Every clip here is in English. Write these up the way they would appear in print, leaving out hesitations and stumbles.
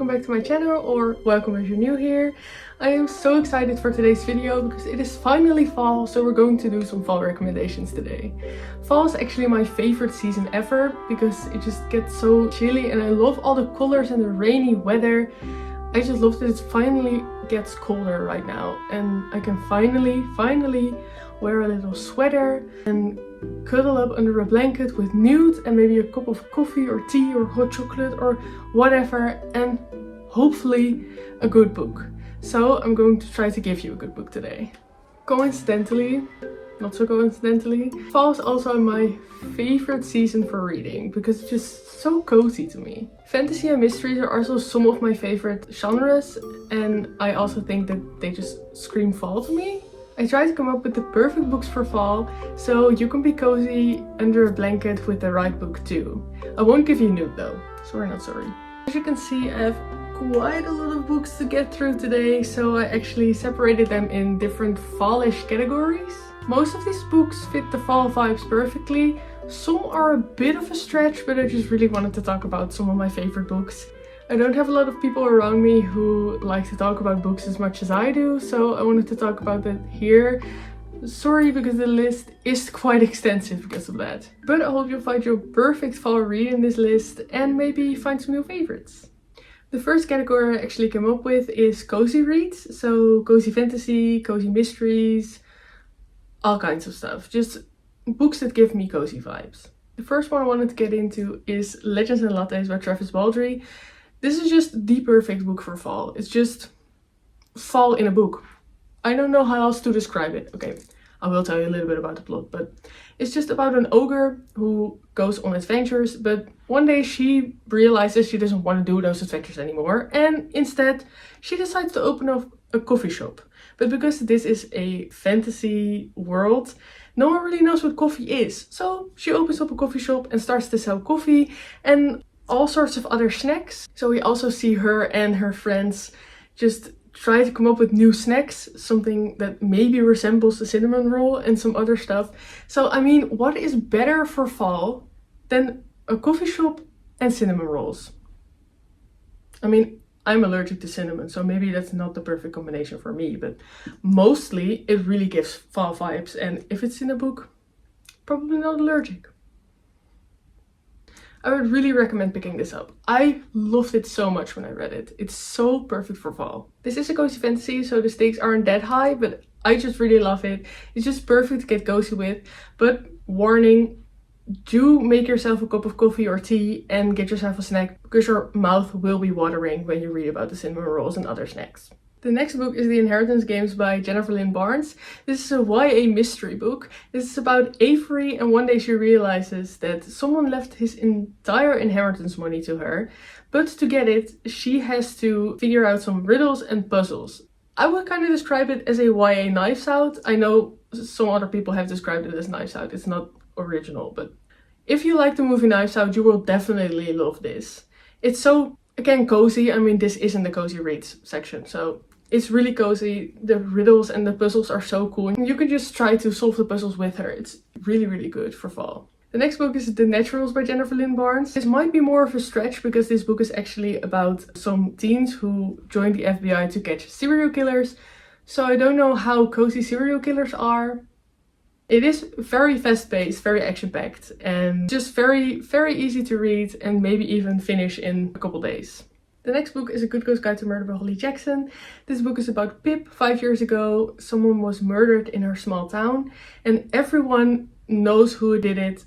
welcome back to my channel, or welcome if you're new here. I am so excited for today's video because it is finally fall, so we're going to do some fall recommendations today. Fall is actually my favorite season ever because it just gets so chilly and I love all the colors and the rainy weather. I just love that it finally gets colder right now and I can finally wear a little sweater and cuddle up under a blanket with nude and maybe a cup of coffee or tea or hot chocolate or whatever, and hopefully a good book. So I'm going to try to give you a good book today. Coincidentally, not so coincidentally, fall is also my favorite season for reading because it's just so cozy to me. Fantasy and mysteries are also some of my favorite genres, and I also think that they just scream fall to me. I try to come up with the perfect books for fall, so you can be cozy under a blanket with the right book too. I won't give you nude though, sorry not sorry. As you can see, I have quite a lot of books to get through today, so I actually separated them in different fallish categories. Most of these books fit the fall vibes perfectly. Some are a bit of a stretch, but I just really wanted to talk about some of my favorite books. I don't have a lot of people around me who like to talk about books as much as I do, so I wanted to talk about that here. Sorry, because the list is quite extensive because of that. But I hope you'll find your perfect fall read in this list and maybe find some new favorites. The first category I actually came up with is cozy reads. So cozy fantasy, cozy mysteries, all kinds of stuff. Just books that give me cozy vibes. The first one I wanted to get into is Legends and Lattes by Travis Baldree. This is just the perfect book for fall. It's just fall in a book. I don't know how else to describe it. Okay, I will tell you a little bit about the plot, but it's just about an ogre who goes on adventures, but one day she realizes she doesn't want to do those adventures anymore, and instead she decides to open up a coffee shop. But because this is a fantasy world, no one really knows what coffee is. So she opens up a coffee shop and starts to sell coffee and all sorts of other snacks. So we also see her and her friends just try to come up with new snacks, something that maybe resembles a cinnamon roll and some other stuff. So I mean, what is better for fall than a coffee shop and cinnamon rolls? I mean, I'm allergic to cinnamon, so maybe that's not the perfect combination for me, but mostly it really gives fall vibes, and if it's in a book, probably not allergic. I would really recommend picking this up. I loved it so much when I read it. It's so perfect for fall. This is a cozy fantasy, so the stakes aren't that high, but I just really love it. It's just perfect to get cozy with. But warning, do make yourself a cup of coffee or tea and get yourself a snack because your mouth will be watering when you read about the cinnamon rolls and other snacks. The next book is The Inheritance Games by Jennifer Lynn Barnes. This is a YA mystery book. This is about Avery, and one day she realizes that someone left his entire inheritance money to her. But to get it, she has to figure out some riddles and puzzles. I would kind of describe it as a YA Knives Out. I know some other people have described it as Knives Out. It's not original, but if you like the movie Knives Out, you will definitely love this. It's so, again, cozy. I mean, this isn't the cozy reads section, so it's really cozy. The riddles and the puzzles are so cool. You can just try to solve the puzzles with her. It's really good for fall. The next book is The Naturals by Jennifer Lynn Barnes. This might be more of a stretch because this book is actually about some teens who join the FBI to catch serial killers. So I don't know how cozy serial killers are. It is very fast-paced, very action-packed, and just very easy to read and maybe even finish in a couple days. The next book is A Good Girl's Guide to Murder by Holly Jackson. This book is about Pip. 5 years ago, someone was murdered in her small town and everyone knows who did it,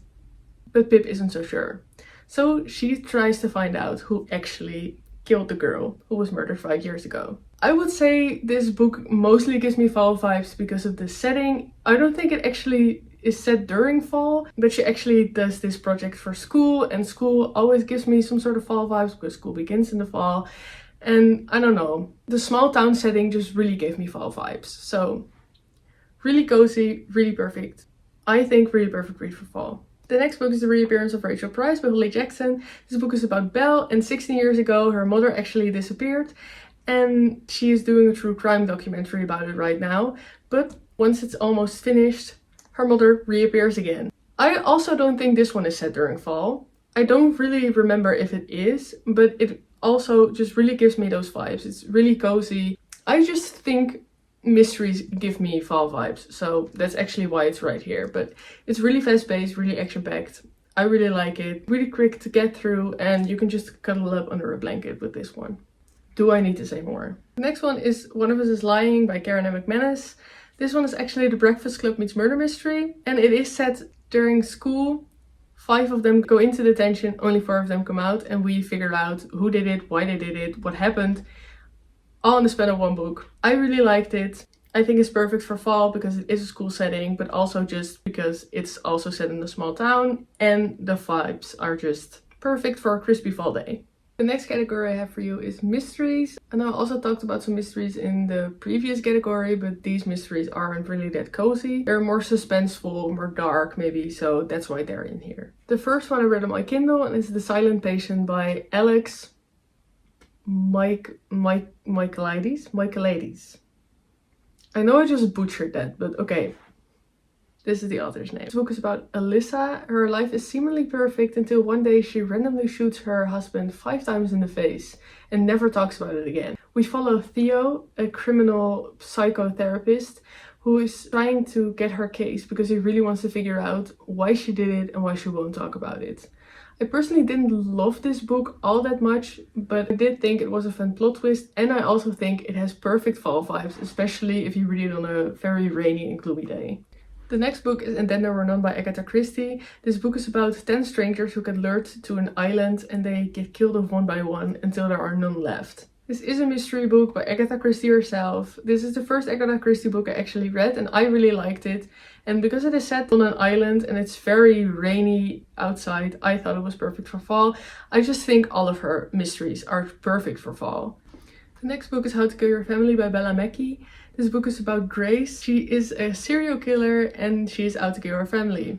but Pip isn't so sure. So she tries to find out who actually killed the girl who was murdered 5 years ago. I would say this book mostly gives me fall vibes because of the setting. I don't think it actually is set during fall, but she actually does this project for school, and school always gives me some sort of fall vibes because school begins in the fall. And I don't know, the small town setting just really gave me fall vibes. So really cozy, really perfect. I think really perfect read for fall. The next book is The Reappearance of Rachel Price by Holly Jackson. This book is about Belle, and 16 years ago her mother actually disappeared, and she is doing a true crime documentary about it right now. But once it's almost finished, her mother reappears again. I also don't think this one is set during fall. I don't really remember if it is, but it also just really gives me those vibes. It's really cozy. I just think mysteries give me fall vibes, so that's actually why it's right here. But it's really fast paced, really action packed. I really like it, really quick to get through, and you can just cuddle up under a blanket with this one. Do I need to say more? The next one is One of Us is Lying by Karen M. McManus. This one is actually The Breakfast Club meets murder mystery, and it is set during school. 5 of them go into detention, only 4 of them come out, and we figure out who did it, why they did it, what happened, all in the span of one book. I really liked it. I think it's perfect for fall because it is a school setting, but also just because it's also set in a small town and the vibes are just perfect for a crispy fall day. The next category I have for you is mysteries. And I also talked about some mysteries in the previous category, but these mysteries aren't really that cozy. They're more suspenseful, more dark maybe, so that's why they're in here. The first one I read on my Kindle, and it's The Silent Patient by Alex Michaelides. I know I just butchered that, but okay. This is the author's name. This book is about Alyssa. Her life is seemingly perfect until one day she randomly shoots her husband 5 times in the face and never talks about it again. We follow Theo, a criminal psychotherapist, who is trying to get her case because he really wants to figure out why she did it and why she won't talk about it. I personally didn't love this book all that much, but I did think it was a fun plot twist, and I also think it has perfect fall vibes, especially if you read it on a very rainy and gloomy day. The next book is And Then There Were None by Agatha Christie. This book is about 10 strangers who get lured to an island and they get killed off one by one until there are none left. This is a mystery book by Agatha Christie herself. This is the first Agatha Christie book I actually read and I really liked it. And because it is set on an island and it's very rainy outside, I thought it was perfect for fall. I just think all of her mysteries are perfect for fall. The next book is How to Kill Your Family by Bella Mackie. This book is about Grace. She is a serial killer and she is out to kill her family.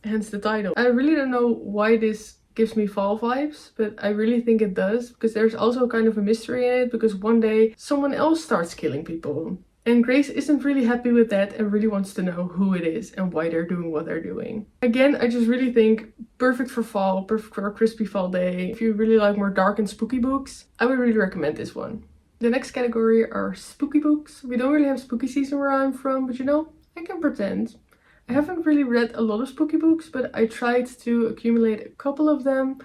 Hence the title. I really don't know why this gives me fall vibes, but I really think it does, because there's also kind of a mystery in it, because one day someone else starts killing people. And Grace isn't really happy with that and really wants to know who it is and why they're doing what they're doing. Again, I just really think perfect for fall, perfect for a crispy fall day. If you really like more dark and spooky books, I would really recommend this one. The next category are spooky books. We don't really have spooky season where I'm from, but you know, I can pretend. I haven't really read a lot of spooky books, but I tried to accumulate a couple of them.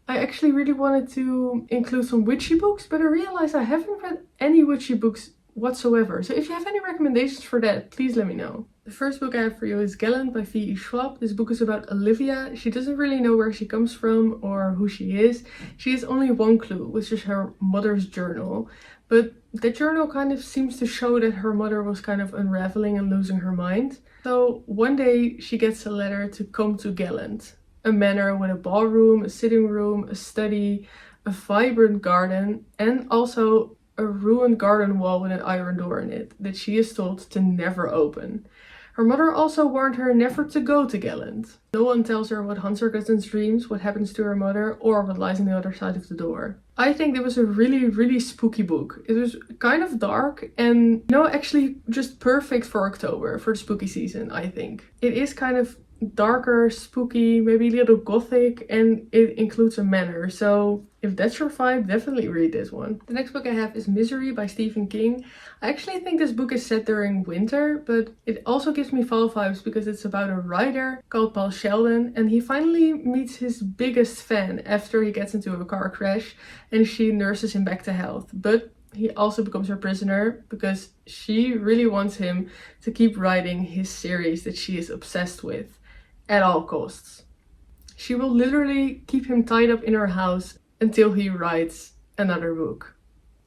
I actually really wanted to include some witchy books, but I realized I haven't read any witchy books whatsoever. So if you have any recommendations for that, please let me know. The first book I have for you is Gallant by V.E. Schwab. This book is about Olivia. She doesn't really know where she comes from or who she is. She has only one clue, which is her mother's journal. But the journal kind of seems to show that her mother was kind of unraveling and losing her mind. So one day she gets a letter to come to Gallant, a manor with a ballroom, a sitting room, a study, a vibrant garden, and also a ruined garden wall with an iron door in it that she is told to never open. Her mother also warned her never to go to Gallant. No one tells her what haunts her cousin's dreams, what happens to her mother, or what lies on the other side of the door. I think it was a really spooky book. It was kind of dark and, you know, actually just perfect for October, for the spooky season, I think. It is kind of darker, spooky, maybe a little gothic, and it includes a manor. So if that's your vibe, definitely read this one. The next book I have is Misery by Stephen King. I actually think this book is set during winter, but it also gives me fall vibes because it's about a writer called Paul Sheldon, and he finally meets his biggest fan after he gets into a car crash and she nurses him back to health. But he also becomes her prisoner because she really wants him to keep writing his series that she is obsessed with at all costs. She will literally keep him tied up in her house until he writes another book.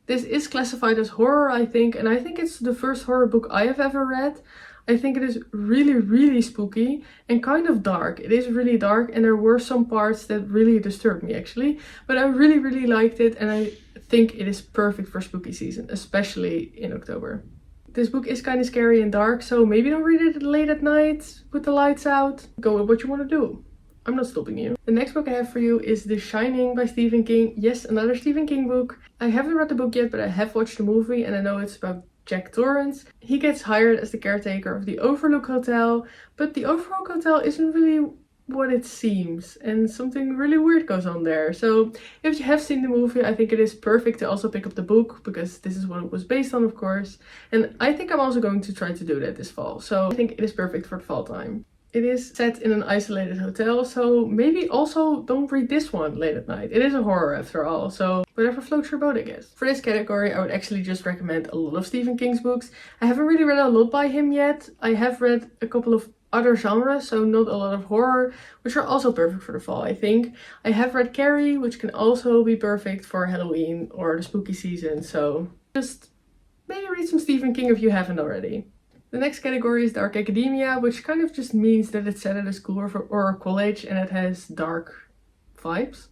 This is classified as horror, I think, and I think it's the first horror book I have ever read. I think it is really spooky and kind of dark. It is really dark and there were some parts that really disturbed me actually, but I really liked it and I think it is perfect for spooky season, especially in October. This book is kind of scary and dark, so maybe don't read it late at night with the lights out. Go with what you want to do. I'm not stopping you. The next book I have for you is The Shining by Stephen King. Yes, another Stephen King book. I haven't read the book yet, but I have watched the movie and I know it's about Jack Torrance. He gets hired as the caretaker of the Overlook Hotel, but the Overlook Hotel isn't really what it seems, and something really weird goes on there. So if you have seen the movie, I think it is perfect to also pick up the book, because this is what it was based on, of course. And I think I'm also going to try to do that this fall. So I think it is perfect for the fall time. It is set in an isolated hotel, so maybe also don't read this one late at night. It is a horror after all, so whatever floats your boat, I guess. For this category, I would actually just recommend a lot of Stephen King's books. I haven't really read a lot by him yet. I have read a couple of other genres, so not a lot of horror, which are also perfect for the fall, I think. I have read Carrie, which can also be perfect for Halloween or the spooky season, so just maybe read some Stephen King if you haven't already. The next category is dark academia, which kind of just means that it's set at a school or a college and it has dark vibes,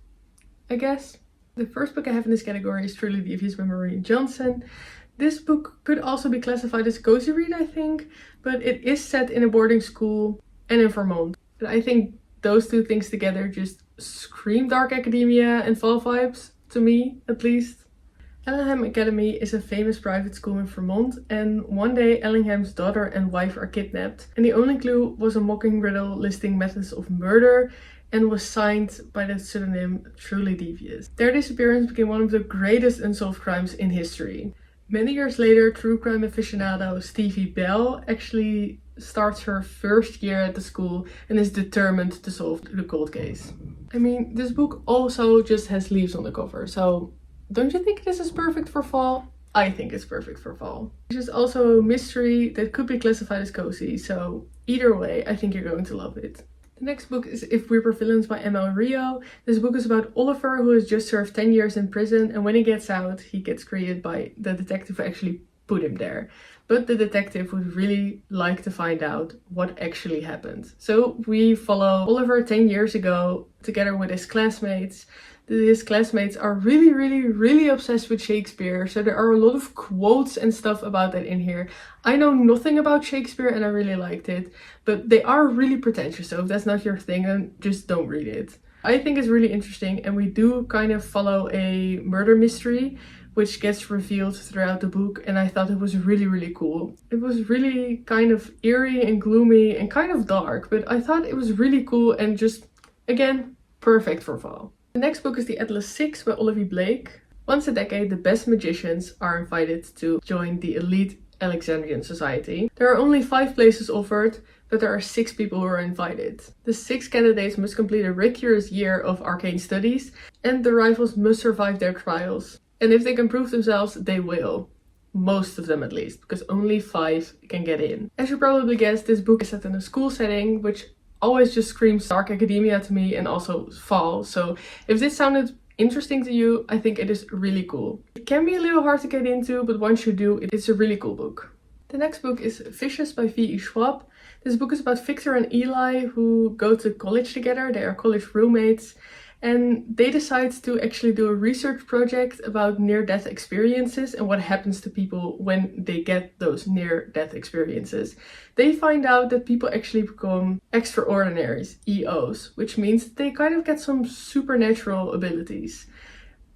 I guess. The first book I have in this category is Truly Devious by Marie Johnson. This book could also be classified as cozy read, I think, but it is set in a boarding school and in Vermont. And I think those two things together just scream dark academia and fall vibes, to me at least. Ellingham Academy is a famous private school in Vermont, and one day Ellingham's daughter and wife are kidnapped, and the only clue was a mocking riddle listing methods of murder and was signed by the pseudonym Truly Devious. Their disappearance became one of the greatest unsolved crimes in history. Many years later, true crime aficionado Stevie Bell actually starts her first year at the school and is determined to solve the cold case. I mean, this book also just has leaves on the cover, so don't you think this is perfect for fall? I think it's perfect for fall. There's also a mystery that could be classified as cozy, so either way, I think you're going to love it. The next book is If We Were Villains by M.L. Rio. This book is about Oliver, who has just served 10 years in prison, and when he gets out, he gets greeted by the detective who actually put him there. But the detective would really like to find out what actually happened. So we follow Oliver 10 years ago together with his classmates. His classmates are really obsessed with Shakespeare, so there are a lot of quotes and stuff about that in here. I know nothing about Shakespeare and I really liked it, but they are really pretentious, so if that's not your thing, then just don't read it. I think it's really interesting, and we do kind of follow a murder mystery which gets revealed throughout the book, and I thought it was really cool. It was really kind of eerie and gloomy and kind of dark, but I thought it was really cool and just, again, perfect for fall. The next book is The Atlas 6 by Olivia Blake. Once a decade, the best magicians are invited to join the elite Alexandrian society. There are only 5 places offered, but there are 6 people who are invited. The 6 candidates must complete a rigorous year of arcane studies, and the rivals must survive their trials. And if they can prove themselves, they will. Most of them at least, because only 5 can get in. As you probably guessed, this book is set in a school setting, which always just screams dark academia to me, and also fall. So if this sounded interesting to you, I think it is really cool. It can be a little hard to get into, but once you do, it's a really cool book. The next book is Vicious by V.E. Schwab. This book is about Victor and Eli, who go to college together. They are college roommates, and they decide to actually do a research project about near-death experiences and what happens to people when they get those near-death experiences. They find out that people actually become extraordinaries, EOs, which means they kind of get some supernatural abilities.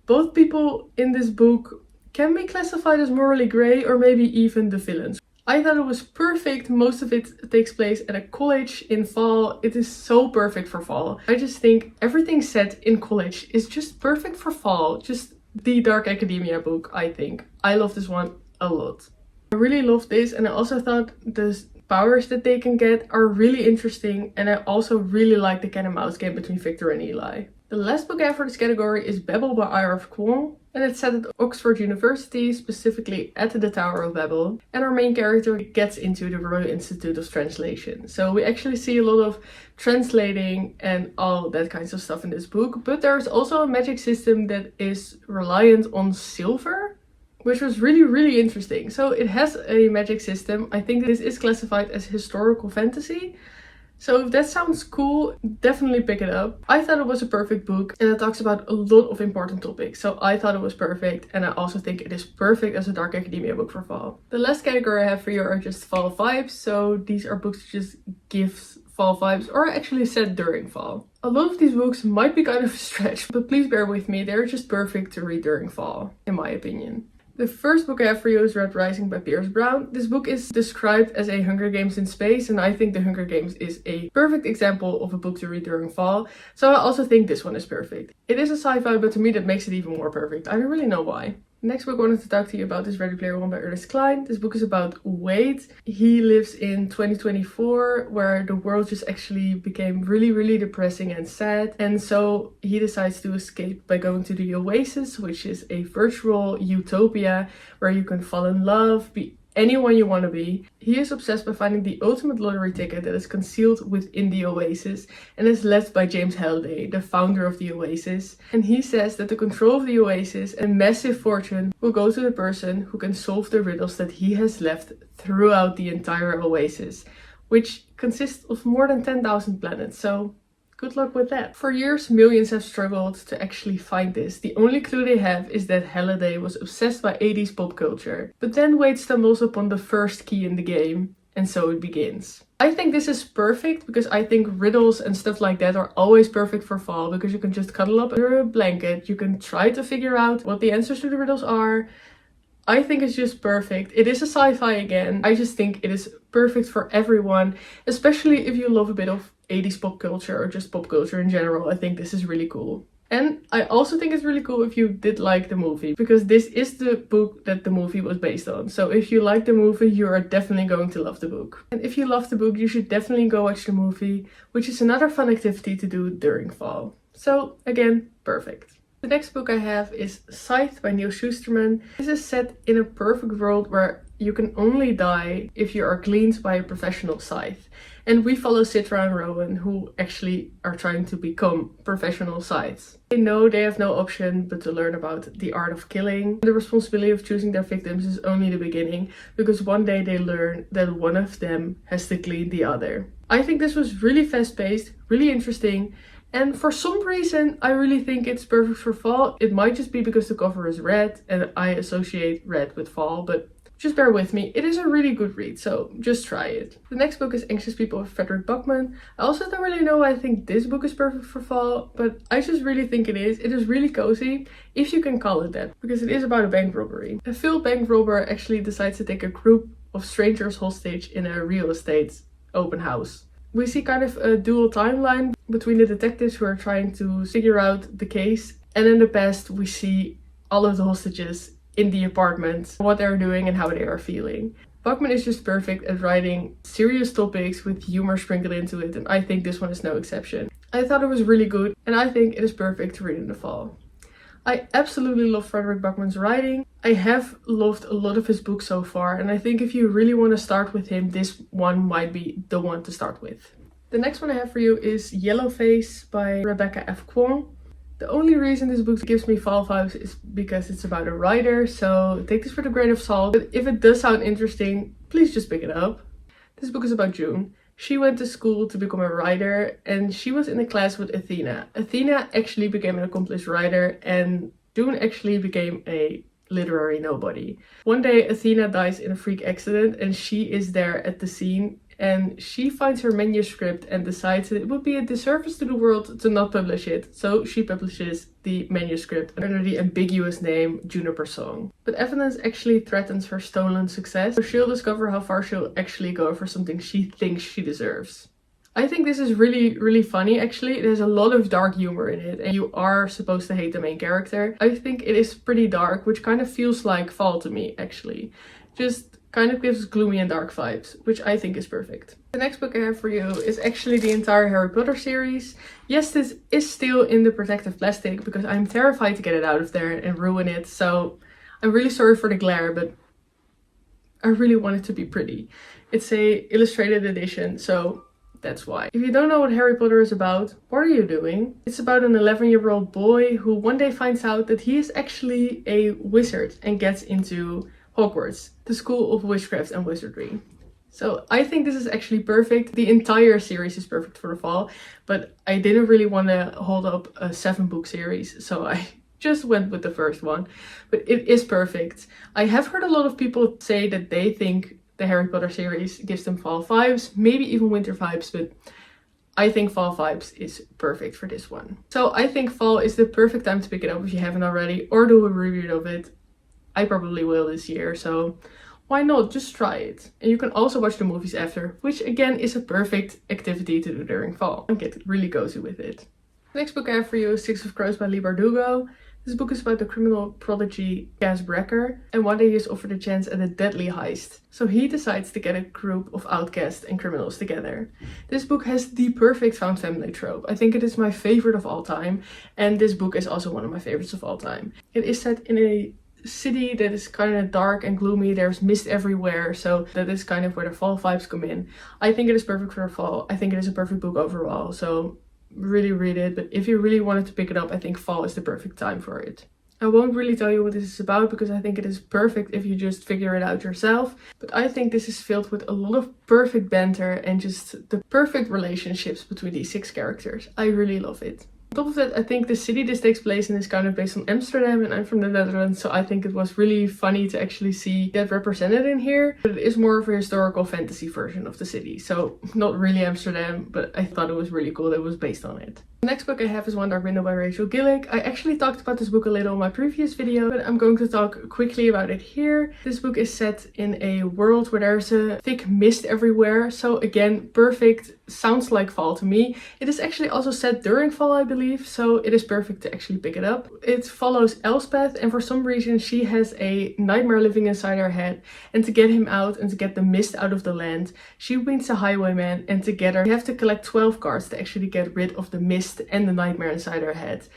Both people in this book can be classified as morally grey, or maybe even the villains. I thought it was perfect. Most of it takes place at a college in fall. It is so perfect for fall. I just think everything set in college is just perfect for fall. Just the dark academia book, I think. I love this one a lot. I really love this, and I also thought the powers that they can get are really interesting, and I also really like the cat and mouse game between Victor and Eli. The last book I have for this category is Babel by R.F. Kuang, and it's set at Oxford University, specifically at the Tower of Babel, and our main character gets into the Royal Institute of Translation. So we actually see a lot of translating and all that kinds of stuff in this book, but there's also a magic system that is reliant on silver, which was really interesting. So it has a magic system. I think this is classified as historical fantasy. So if that sounds cool, definitely pick it up. I thought it was a perfect book, and it talks about a lot of important topics. So I thought it was perfect, and I also think it is perfect as a dark academia book for fall. The last category I have for you are just fall vibes. So these are books that just give fall vibes, or actually set during fall. A lot of these books might be kind of a stretch, but please bear with me. They're just perfect to read during fall, in my opinion. The first book I have for you is Red Rising by Pierce Brown. This book is described as a Hunger Games in space, and I think the Hunger Games is a perfect example of a book to read during fall, so I also think this one is perfect. It is a sci-fi, but to me that makes it even more perfect. I don't really know why. The next book I wanted to talk to you about is Ready Player One by Ernest Cline. This book is about Wade. He lives in 2024 where the world just actually became really depressing and sad, and so he decides to escape by going to the Oasis, which is a virtual utopia where you can fall in love, be anyone you want to be. He is obsessed by finding the ultimate lottery ticket that is concealed within the Oasis and is led by James Halliday, the founder of the Oasis. And he says that the control of the Oasis and massive fortune will go to the person who can solve the riddles that he has left throughout the entire Oasis, which consists of more than 10,000 planets. So good luck with that. For years, millions have struggled to actually find this. The only clue they have is that Halliday was obsessed by 80s pop culture. But then Wade stumbles upon the first key in the game, and so it begins. I think this is perfect because I think riddles and stuff like that are always perfect for fall because you can just cuddle up under a blanket, you can try to figure out what the answers to the riddles are. I think it's just perfect. It is a sci-fi again. I just think it is perfect for everyone, especially if you love a bit of 80s pop culture or just pop culture in general. I think this is really cool. And I also think it's really cool if you did like the movie, because this is the book that the movie was based on. So if you like the movie, you are definitely going to love the book. And if you love the book, you should definitely go watch the movie, which is another fun activity to do during fall. So again, perfect. The next book I have is Scythe by Neil Shusterman. This is set in a perfect world where you can only die if you are gleaned by a professional scythe. And we follow Citra and Rowan, who actually are trying to become professional scythes. They know they have no option but to learn about the art of killing. The responsibility of choosing their victims is only the beginning, because one day they learn that one of them has to glean the other. I think this was really fast-paced, really interesting, and for some reason I really think it's perfect for fall. It might just be because the cover is red and I associate red with fall, but just bear with me. It is a really good read, so just try it. The next book is Anxious People of Frederick Buckman. I also don't really know why I think this book is perfect for fall, but I just really think it is. It is really cozy, if you can call it that, because it is about a bank robbery. A failed bank robber actually decides to take a group of strangers hostage in a real estate open house. We see kind of a dual timeline between the detectives who are trying to figure out the case, and in the past we see all of the hostages in the apartment, what they're doing and how they are feeling. Buckman is just perfect at writing serious topics with humor sprinkled into it, and I think this one is no exception. I thought it was really good, and I think it is perfect to read in the fall. I absolutely love Frederick Buckman's writing. I have loved a lot of his books so far, and I think if you really want to start with him, this one might be the one to start with. The next one I have for you is Yellowface by Rebecca F. Kwong. The only reason this book gives me fall vibes is because it's about a writer, so take this with a grain of salt. But if it does sound interesting, please just pick it up. This book is about June. She went to school to become a writer, and she was in a class with Athena. Athena actually became an accomplished writer, and June actually became a literary nobody. One day Athena dies in a freak accident, and she is there at the scene. And she finds her manuscript and decides that it would be a disservice to the world to not publish it. So she publishes the manuscript under the ambiguous name Juniper Song. But evidence actually threatens her stolen success, so she'll discover how far she'll actually go for something she thinks she deserves. I think this is really funny actually. It has a lot of dark humor in it, and you are supposed to hate the main character. I think it is pretty dark, which kind of feels like fall to me actually. Just kind of gives gloomy and dark vibes, which I think is perfect. The next book I have for you is actually the entire Harry Potter series. Yes, this is still in the protective plastic because I'm terrified to get it out of there and ruin it, so I'm really sorry for the glare, but I really want it to be pretty. It's a illustrated edition, so that's why. If you don't know what Harry Potter is about, what are you doing? It's about an 11-year-old boy who one day finds out that he is actually a wizard and gets into Hogwarts, the school of witchcraft and wizardry. So I think this is actually perfect. The entire series is perfect for the fall, but I didn't really want to hold up a 7-book series, so I just went with the first one. But it is perfect. I have heard a lot of people say that they think the Harry Potter series gives them fall vibes, maybe even winter vibes, but I think fall vibes is perfect for this one. So I think fall is the perfect time to pick it up if you haven't already, or do a review of it. I probably will this year, so why not just try it? And you can also watch the movies after, which again is a perfect activity to do during fall and get really cozy with it. The next book I have for you is Six of Crows by Leigh Bardugo. This book is about the criminal prodigy Cas Brecker, and one day he is offered a chance at a deadly heist. So he decides to get a group of outcasts and criminals together. This book has the perfect found family trope. I think it is my favorite of all time, and this book is also one of my favorites of all time. It is set in a city that is kind of dark and gloomy. There's mist everywhere, so that is kind of where the fall vibes come in. I think it is perfect for fall. I think it is a perfect book overall, so really read it. But if you really wanted to pick it up, I think fall is the perfect time for it. I won't really tell you what this is about because I think it is perfect if you just figure it out yourself. But I think this is filled with a lot of perfect banter and just the perfect relationships between these 6 characters. I really love it. On top of that, I think the city this takes place in is kind of based on Amsterdam, and I'm from the Netherlands, so I think it was really funny to actually see that represented in here. But it is more of a historical fantasy version of the city, so not really Amsterdam, but I thought it was really cool that it was based on it. The next book I have is One Dark Window by Rachel Gillick. I actually talked about this book a little in my previous video, but I'm going to talk quickly about it here. This book is set in a world where there's a thick mist everywhere, so again, perfect. Sounds like fall to me. It is actually also set during fall, I believe, so it is perfect to actually pick it up. It follows Elspeth, and for some reason she has a nightmare living inside her head, and to get him out and to get the mist out of the land, she meets a highwayman, and together they have to collect 12 cards to actually get rid of the mist and the nightmare inside her head.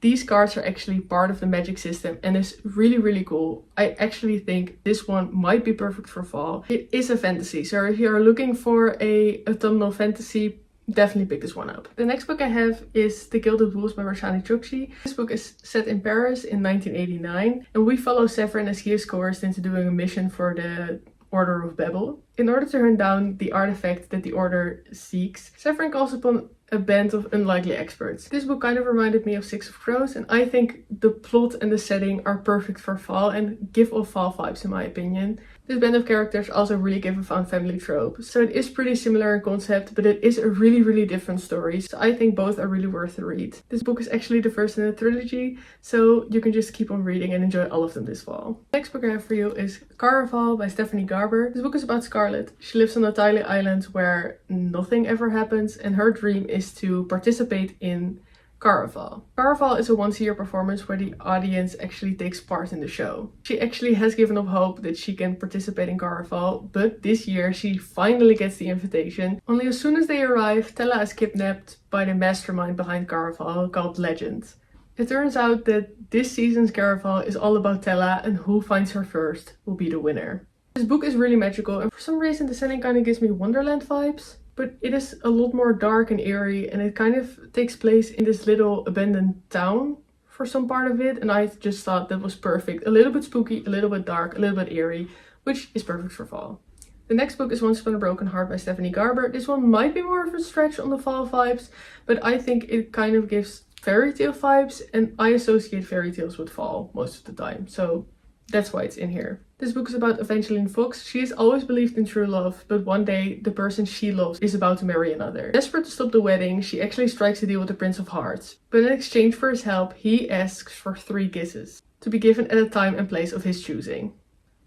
These cards are actually part of the magic system and is really cool. I actually think this one might be perfect for fall. It is a fantasy, so if you are looking for a autumnal fantasy, definitely pick this one up. The next book I have is The Gilded Wolves by Roshani Chokshi. This book is set in Paris in 1989, and we follow Severin as he is coerced into doing a mission for the Order of Babel. In order to hunt down the artifact that the Order seeks, Severin calls upon a band of unlikely experts. This book kind of reminded me of Six of Crows, and I think the plot and the setting are perfect for fall and give off fall vibes in my opinion. This band of characters also really give a found family trope, so it is pretty similar in concept, but it is a really different story, so I think both are really worth the read. This book is actually the first in a trilogy, so you can just keep on reading and enjoy all of them this fall. Next book I have for you is Caraval by Stephanie Garber. This book is about Scarlett. She lives on a tiny island where nothing ever happens, and her dream is to participate in Caraval. Caraval is a once-a-year performance where the audience actually takes part in the show. She actually has given up hope that she can participate in Caraval, but this year she finally gets the invitation. Only as soon as they arrive, Tella is kidnapped by the mastermind behind Caraval called Legend. It turns out that this season's Caraval is all about Tella, and who finds her first will be the winner. This book is really magical, and for some reason the setting kind of gives me Wonderland vibes. But it is a lot more dark and eerie, and it kind of takes place in this little abandoned town for some part of it, and I just thought that was perfect. A little bit spooky, a little bit dark, a little bit eerie, which is perfect for fall. The next book is Once Upon a Broken Heart by Stephanie Garber. This one might be more of a stretch on the fall vibes, but I think it kind of gives fairy tale vibes, and I associate fairy tales with fall most of the time, so that's why it's in here. This book is about Evangeline Fox. She has always believed in true love, but one day the person she loves is about to marry another. Desperate to stop the wedding, she actually strikes a deal with the Prince of Hearts. But in exchange for his help, he asks for 3 kisses, to be given at a time and place of his choosing.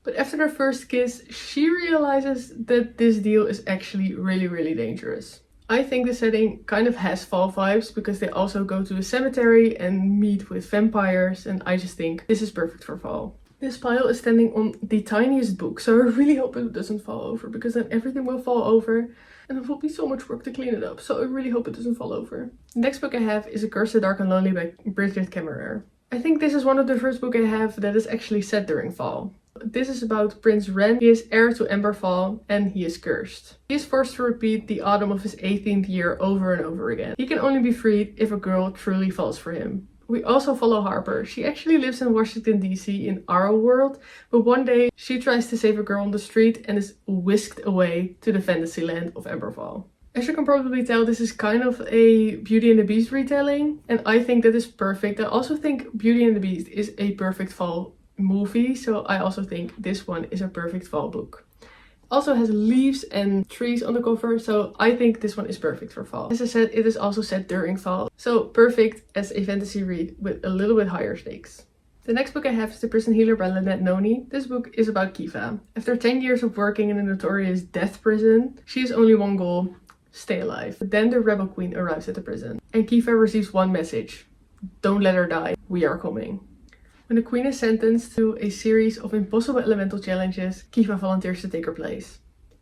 But after their first kiss, she realizes that this deal is actually really dangerous. I think the setting kind of has fall vibes because they also go to a cemetery and meet with vampires, and I just think this is perfect for fall. This pile is standing on the tiniest book, so I really hope it doesn't fall over, because then everything will fall over and it will be so much work to clean it up, so I really hope it doesn't fall over. The next book I have is A Curse the Dark and Lonely by Bridget Kemmerer. I think this is one of the first books I have that is actually set during fall. This is about Prince Ren. He is heir to Emberfall and he is cursed. He is forced to repeat the autumn of his 18th year over and over again. He can only be freed if a girl truly falls for him. We also follow Harper. She actually lives in Washington DC in our world, but one day she tries to save a girl on the street and is whisked away to the fantasy land of Emberfall. As you can probably tell, this is kind of a Beauty and the Beast retelling, and I think that is perfect. I also think Beauty and the Beast is a perfect fall movie, so I also think this one is a perfect fall book. Also has leaves and trees on the cover, so I think this one is perfect for fall. As I said, it is also set during fall, so perfect as a fantasy read with a little bit higher stakes. The next book I have is The Prison Healer by Lynette Noni. This book is about Kiva. After 10 years of working in a notorious death prison, she has only one goal: stay alive. But then the rebel queen arrives at the prison, and Kiva receives one message: don't let her die, we are coming. When the queen is sentenced to a series of impossible elemental challenges, Kiva volunteers to take her place.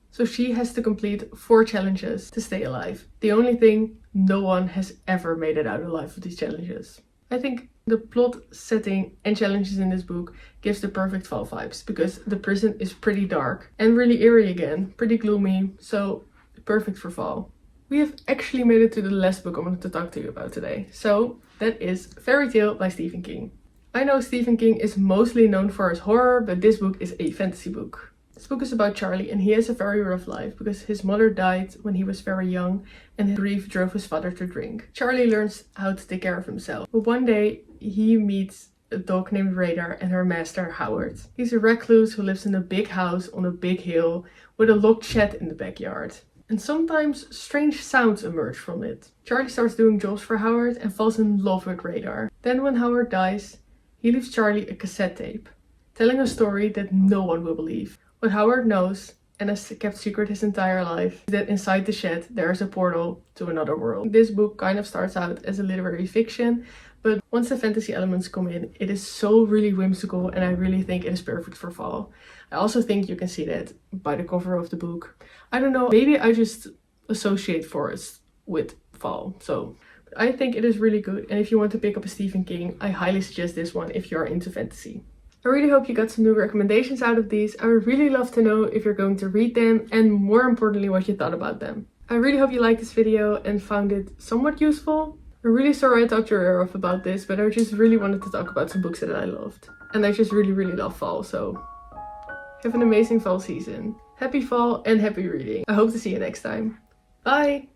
So she has to complete 4 challenges to stay alive. The only thing, no one has ever made it out alive with these challenges. I think the plot, setting and challenges in this book gives the perfect fall vibes, because the prison is pretty dark and really eerie again, pretty gloomy, so perfect for fall. We have actually made it to the last book I wanted to talk to you about today. So that is Fairy Tale by Stephen King. I know Stephen King is mostly known for his horror, but this book is a fantasy book. This book is about Charlie, and he has a very rough life because his mother died when he was very young and his grief drove his father to drink. Charlie learns how to take care of himself, but one day he meets a dog named Radar and her master Howard. He's a recluse who lives in a big house on a big hill with a locked shed in the backyard. And sometimes strange sounds emerge from it. Charlie starts doing jobs for Howard and falls in love with Radar. Then when Howard dies, he leaves Charlie a cassette tape, telling a story that no one will believe. What Howard knows, and has kept secret his entire life, is that inside the shed there is a portal to another world. This book kind of starts out as a literary fiction, but once the fantasy elements come in, it is so really whimsical, and I really think it is perfect for fall. I also think you can see that by the cover of the book. I don't know, maybe I just associate forests with fall, so I think it is really good, and if you want to pick up a Stephen King, I highly suggest this one if you are into fantasy. I really hope you got some new recommendations out of these. I would really love to know if you're going to read them, and more importantly what you thought about them. I really hope you liked this video and found it somewhat useful. I'm really sorry I talked your ear off about this, but I just really wanted to talk about some books that I loved. And I just really love fall, so have an amazing fall season. Happy fall and happy reading. I hope to see you next time. Bye!